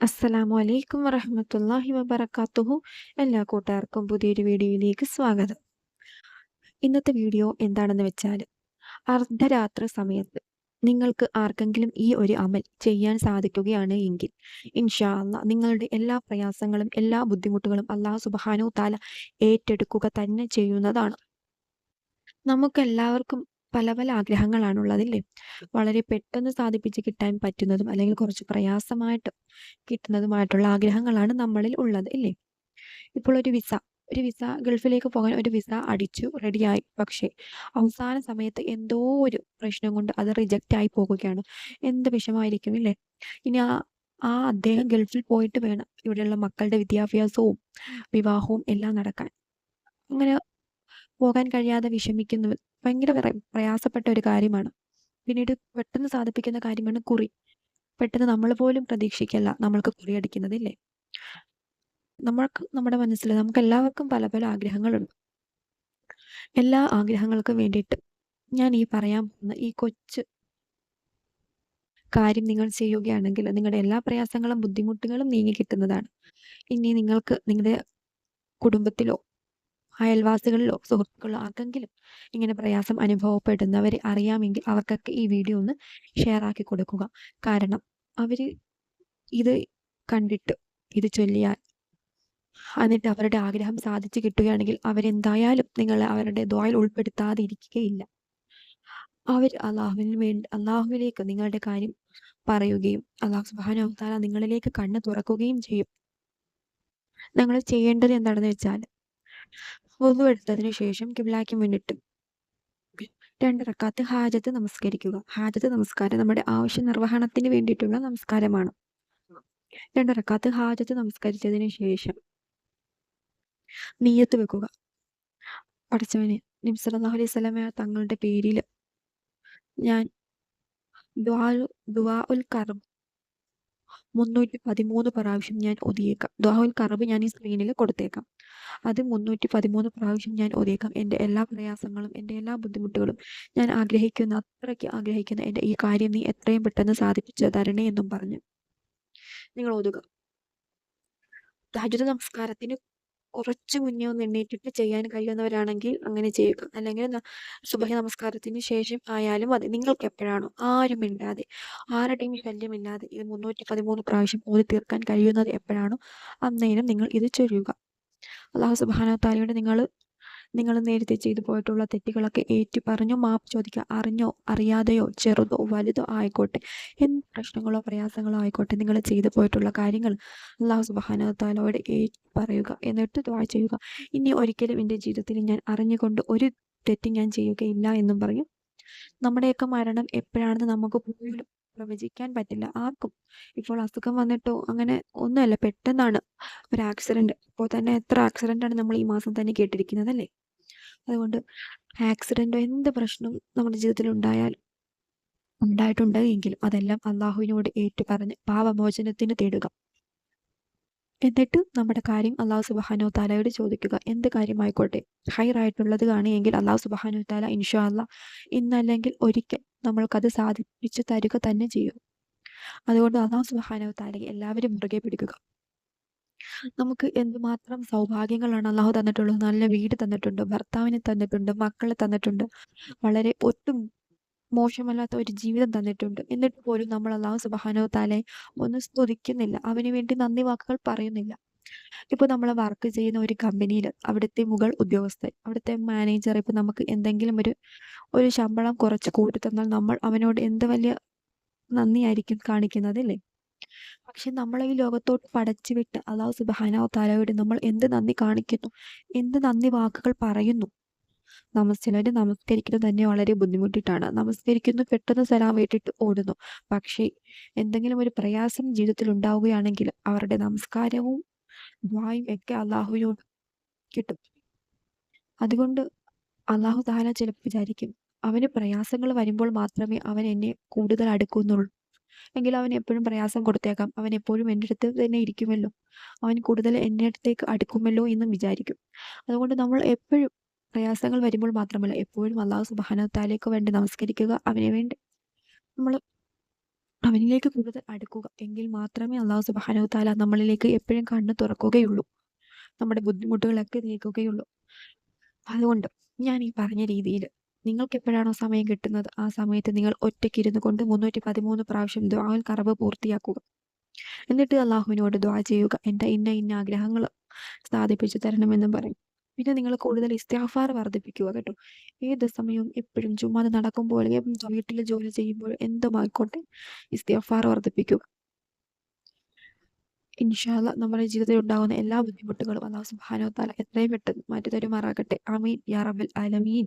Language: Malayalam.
അസ്സലാമു അലൈക്കും വറഹ്മത്തുള്ളാഹി വബറകാതുഹു. എല്ലാ കൂട്ടുകാർക്കും പുതിയൊരു വീഡിയോയിലേക്ക് സ്വാഗതം. ഇന്നത്തെ വീഡിയോ എന്താണെന്ന് വെച്ചാൽ, അർദ്ധരാത്രി സമയത്ത് നിങ്ങൾക്ക് ആർക്കെങ്കിലും ഈ ഒരു അമൽ ചെയ്യാൻ സാധിക്കുകയാണ് എങ്കിൽ ഇൻഷാ അല്ലാഹ് നിങ്ങളുടെ എല്ലാ പ്രയാസങ്ങളും എല്ലാ ബുദ്ധിമുട്ടുകളും അല്ലാഹു സുബ്ഹാനഹു തആല ഏറ്റെടുക്കുക തന്നെ ചെയ്യുന്നതാണ്. നമുക്കെല്ലാവർക്കും പല പല ആഗ്രഹങ്ങളാണുള്ളതില്ലേ? വളരെ പെട്ടെന്ന് സാധിപ്പിച്ച് കിട്ടാൻ പറ്റുന്നതും അല്ലെങ്കിൽ കുറച്ച് പ്രയാസമായിട്ട് കിട്ടുന്നതുമായിട്ടുള്ള ആഗ്രഹങ്ങളാണ് നമ്മളിൽ ഉള്ളത് ഇല്ലേ? ഇപ്പോൾ ഒരു വിസ ഗൾഫിലേക്ക് പോകാൻ ഒരു വിസ അടിച്ചു റെഡിയായി. പക്ഷേ അവസാന സമയത്ത് എന്തോ ഒരു പ്രശ്നം കൊണ്ട് അത് റിജക്റ്റ് ആയി പോകുകയാണ്. എന്ത് വിഷമായിരിക്കും ഇല്ലേ? ഇനി അദ്ദേഹം ഗൾഫിൽ പോയിട്ട് വേണം ഇവിടെയുള്ള മക്കളുടെ വിദ്യാഭ്യാസവും വിവാഹവും എല്ലാം നടക്കാൻ. അങ്ങനെ പോകാൻ കഴിയാതെ വിഷമിക്കുന്നത് ഭയങ്കര പ്രയാസപ്പെട്ട ഒരു കാര്യമാണ്. പിന്നീട് പെട്ടെന്ന് സാധിപ്പിക്കുന്ന കാര്യമാണ് കുറി. പെട്ടെന്ന് നമ്മൾ പോലും പ്രതീക്ഷിക്കില്ല നമ്മൾക്ക് കുറി അടിക്കുന്നതില്ലേ? നമ്മുടെ മനസ്സിൽ നമുക്കെല്ലാവർക്കും പല പല ആഗ്രഹങ്ങളുണ്ട്. എല്ലാ ആഗ്രഹങ്ങൾക്കും വേണ്ടിയിട്ട് ഞാൻ ഈ പറയാൻ പോകുന്ന ഈ കൊച്ചു കാര്യം നിങ്ങൾ ചെയ്യുകയാണെങ്കിൽ നിങ്ങളുടെ എല്ലാ പ്രയാസങ്ങളും ബുദ്ധിമുട്ടുകളും നീങ്ങിക്കിട്ടുന്നതാണ്. ഇനി നിങ്ങൾക്ക് നിങ്ങളുടെ കുടുംബത്തിലോ അയൽവാസികളിലോ സുഹൃത്തുക്കളിലോ ആർക്കെങ്കിലും ഇങ്ങനെ പ്രയാസം അനുഭവപ്പെടുന്നവരെ അറിയാമെങ്കിൽ അവർക്കൊക്കെ ഈ വീഡിയോ ഒന്ന് ഷെയർ ആക്കി കൊടുക്കുക. കാരണം അവര് ഇത് കണ്ടിട്ട് ഇത് ചൊല്ലിയാൽ എന്നിട്ട് അവരുടെ ആഗ്രഹം സാധിച്ചു കിട്ടുകയാണെങ്കിൽ അവരെന്തായാലും നിങ്ങളെ അവരുടെ ദുആയിൽ ഉൾപ്പെടുത്താതെ ഇരിക്കുകയില്ല. അവർ അള്ളാഹുവിലേക്ക് നിങ്ങളുടെ കാര്യം പറയുകയും അള്ളാഹു സുബ്ഹാനഹു വ തആല നിങ്ങളിലേക്ക് കണ്ണ് തുറക്കുകയും ചെയ്യും. നിങ്ങൾ ചെയ്യേണ്ടത് എന്താണെന്ന് വെച്ചാൽ, വുളു എടുത്തതിന് ശേഷം ഖിബ്ലയ്ക്ക് മുന്നിട്ട് 2 റക്അത്ത് ഹാജത്ത് നമസ്കരിക്കുക. ഹാജത്ത് നമസ്കാരം നമ്മുടെ ആവശ്യ നിർവഹണത്തിന് വേണ്ടിയിട്ടുള്ള നമസ്കാരമാണ്. 2 റക്അത്ത് ഹാജത്ത് നമസ്കരിച്ചതിന് ശേഷം നിയ്യത്ത് വെക്കുക. പടച്ചവനെ, നബി സല്ലല്ലാഹു അലൈഹി വസല്ലമ തങ്ങളുടെ പേരിൽ ഞാൻ ദുആഉൽ കർബ് 313 പ്രാവശ്യം ഞാൻ ഓതിയേക്കാം. ദുആഉൽ കർബ് ഞാൻ ഈ സ്ക്രീനിൽ കൊടുത്തേക്കാം. അത് 313 പ്രാവശ്യം ഞാൻ ഓതിയേക്കാം. എൻ്റെ എല്ലാ പ്രയാസങ്ങളും എൻ്റെ എല്ലാ ബുദ്ധിമുട്ടുകളും ഞാൻ അത്രയ്ക്ക് ആഗ്രഹിക്കുന്ന എൻ്റെ ഈ കാര്യം നീ എത്രയും പെട്ടെന്ന് സാധിപ്പിച്ച് തരണേ എന്നും പറഞ്ഞ് നിങ്ങൾ ഓതുക. തഹജ്ജുദ് നമസ്കാരത്തിന് കുറച്ച് മുന്നേ ഒന്ന് എണീറ്റിട്ട് ചെയ്യാൻ കഴിയുന്നവരാണെങ്കിൽ അങ്ങനെ ചെയ്യുക. അല്ലെങ്കിൽ സുബഹി നമസ്കാരത്തിന് ശേഷം ആയാലും മതി. നിങ്ങൾക്ക് എപ്പോഴാണോ ആരും മിണ്ടാതെ ആരുടെയും ശല്യമില്ലാതെ ഇത് 313 പ്രാവശ്യം ഓതി തീർക്കാൻ കഴിയുന്നത് എപ്പോഴാണോ അന്നേരം നിങ്ങൾ ഇത് ചൊല്ലുക. അല്ലാഹു സുബ്ഹാനഹു തആലയോട് നിങ്ങൾ നേരത്തെ ചെയ്തു പോയിട്ടുള്ള തെറ്റുകളൊക്കെ ഏറ്റുപറഞ്ഞു മാപ്പ് ചോദിക്കുക. അറിഞ്ഞോ അറിയാതെയോ ചെറുതോ വലുതോ ആയിക്കോട്ടെ, എന്ത് പ്രശ്നങ്ങളോ പ്രയാസങ്ങളോ ആയിക്കോട്ടെ, നിങ്ങൾ ചെയ്തു പോയിട്ടുള്ള കാര്യങ്ങൾ അല്ലാഹു സുബ്ഹാനഹു തആലയോട് പറയുക. എന്നിട്ട് ദുആ ചെയ്യുക. ഇനി ഒരിക്കലും എൻ്റെ ജീവിതത്തിൽ ഞാൻ അറിഞ്ഞുകൊണ്ട് ഒരു തെറ്റും ഞാൻ ചെയ്യുകയില്ല എന്നും പറയും. നമ്മുടെയൊക്കെ മരണം എപ്പോഴാണെന്ന് നമുക്ക് പോലും പ്രവചിക്കാൻ പറ്റില്ല ആർക്കും. ഇപ്പോൾ അസുഖം വന്നിട്ടോ അങ്ങനെ ഒന്നുമല്ല, പെട്ടെന്നാണ് ഒരു ആക്സിഡന്റ്. ഇപ്പോൾ തന്നെ എത്ര ആക്സിഡന്റാണ് നമ്മൾ ഈ മാസം തന്നെ കേട്ടിരിക്കുന്നത് അല്ലേ? അതുകൊണ്ട് ആക്സിഡന്റോ എന്ത് പ്രശ്നം നമ്മുടെ ജീവിതത്തിൽ ഉണ്ടായിട്ടുണ്ട് എങ്കിലും അതെല്ലാം അള്ളാഹുവിനോട് ഏറ്റുപറഞ്ഞ് പാപമോചനത്തിന് തേടുക. എന്നിട്ട് നമ്മുടെ കാര്യം അല്ലാഹു സുബ്ഹാനഹു തആലയോട് ചോദിക്കുക. എന്ത് കാര്യമായിക്കോട്ടെ, ഹൈറായിട്ടുള്ളത് കാണുമെങ്കിൽ അല്ലാഹു സുബ്ഹാനഹു തആല ഇൻഷാ അല്ലാഹ് ഇന്നല്ലെങ്കിൽ ഒരിക്കൽ നമ്മൾക്കത് സാധിപ്പിച്ചു തരിക തന്നെ ചെയ്യും. അതുകൊണ്ട് അല്ലാഹു സുബ്ഹാനഹു തആലയെ എല്ലാവരും മുറുകെ പിടിക്കുക. നമുക്ക് എന്തുമാത്രം സൗഭാഗ്യങ്ങളാണ് അല്ലാഹു തന്നിട്ടുള്ളത്. നല്ല വീട് തന്നിട്ടുണ്ട്, ഭർത്താവിനെ തന്നിട്ടുണ്ട്, മക്കളെ തന്നിട്ടുണ്ട്, വളരെ ഒട്ടും മോശമല്ലാത്ത ഒരു ജീവിതം തന്നിട്ടുണ്ട്. എന്നിട്ട് പോലും നമ്മൾ അല്ലാഹു സുബ്ഹാനഹു തആലയെ ഒന്ന് സ്തുതിക്കുന്നില്ല. അവന് വേണ്ടി നന്ദി വാക്കുകൾ പറയുന്നില്ല. ഇപ്പോൾ നമ്മൾ വർക്ക് ചെയ്യുന്ന ഒരു കമ്പനിയിൽ അവിടുത്തെ മുകൾ ഉദ്യോഗസ്ഥൻ, അവിടുത്തെ മാനേജർ ഇപ്പോൾ നമുക്ക് എന്തെങ്കിലും ഒരു ശമ്പളം കുറച്ച് കൂട്ടി തന്നാൽ നമ്മൾ അവനോട് എന്ത് വലിയ നന്ദിയായിരിക്കും കാണിക്കുന്നത് അല്ലേ? പക്ഷെ നമ്മളെ ഈ ലോകത്തോട്ട് പടച്ചുവിട്ട് അല്ലാഹു സുബ്ഹാനഹു തആലയോട് നമ്മൾ എന്ത് നന്ദി കാണിക്കുന്നു, എന്ത് നന്ദി വാക്കുകൾ പറയുന്നു. ചിലർ നമസ്കരിക്കുന്നത് തന്നെ വളരെ ബുദ്ധിമുട്ടിയിട്ടാണ്. നമസ്കരിക്കുന്നു, പെട്ടെന്ന് സലാം വീട്ടിട്ട് ഓടുന്നു. പക്ഷേ എന്തെങ്കിലും ഒരു പ്രയാസം ജീവിതത്തിൽ ഉണ്ടാവുകയാണെങ്കിൽ അവരുടെ നമസ്കാരവും ദുആയും ഒക്കെ അല്ലാഹുവിനോട് കിട്ടും. അതുകൊണ്ട് അല്ലാഹു തആല ചിലപ്പോൾ വിചാരിക്കും, അവന് പ്രയാസങ്ങൾ വരുമ്പോൾ മാത്രമേ അവൻ എന്നെ കൂടുതൽ അടുക്കുന്നുള്ളൂ. എങ്കിൽ അവൻ എപ്പോഴും പ്രയാസം കൊടുത്തേക്കാം. അവൻ എപ്പോഴും എൻ്റെ അടുത്ത് തന്നെ ഇരിക്കുമല്ലോ, അവൻ കൂടുതൽ എൻ്റെ അടുത്തേക്ക് അടുക്കുമല്ലോ എന്നും വിചാരിക്കും. അതുകൊണ്ട് നമ്മൾ എപ്പോഴും പ്രയാസങ്ങൾ വരുമ്പോൾ മാത്രമല്ല, എപ്പോഴും അല്ലാഹു സുബ്ഹാനഹു തആലയ്ക്ക് വേണ്ടി നമസ്കരിക്കുക. അവന് വേണ്ടി നമ്മൾ അവനിലേക്ക് കൂടുതൽ അടുക്കുക. എങ്കിൽ മാത്രമേ അള്ളാഹു സുബ്ഹാനഹു തആല നമ്മളിലേക്ക് എപ്പോഴും കണ്ണ് തുറക്കുകയുള്ളൂ. നമ്മുടെ ബുദ്ധിമുട്ടുകളൊക്കെ നീക്കുകയുള്ളൂ. അതുകൊണ്ട് ഞാൻ ഈ പറഞ്ഞ രീതിയിൽ നിങ്ങൾക്ക് എപ്പോഴാണോ സമയം കിട്ടുന്നത് ആ സമയത്ത് നിങ്ങൾ ഒറ്റയ്ക്കിരുന്നു കൊണ്ട് 313 പ്രാവശ്യം ദുആഉൽ കറബ് പൂർത്തിയാക്കുക. എന്നിട്ട് അള്ളാഹുവിനോട് ദുആ ചെയ്യുക. എൻ്റെ ഇന്ന ആഗ്രഹങ്ങൾ സാധിപ്പിച്ചു തരണമെന്നും പറയും. പിന്നെ നിങ്ങൾ കൂടുതൽ ഇസ്തിഗ്ഫാർ വർദ്ധിപ്പിക്കുക കേട്ടോ. ഏത് സമയവും എപ്പോഴും ചുമ്മാ നടക്കുമ്പോൾ വീട്ടിൽ ജോലി ചെയ്യുമ്പോൾ എന്തുമായിക്കോട്ടെ ഇസ്തിഗ്ഫാർ വർദ്ധിപ്പിക്കുക. ഇൻഷാ അല്ലാഹ് നമ്മുടെ ജീവിതത്തിൽ ഉണ്ടാകുന്ന എല്ലാ ബുദ്ധിമുട്ടുകളും അല്ലാഹു സുബ്ഹാനഹു വ തആല എത്രയും പെട്ടെന്ന് മാറ്റി തരുമാറാകട്ടെ. ആമീൻ യാ റബ്ബൽ ആലമീൻ.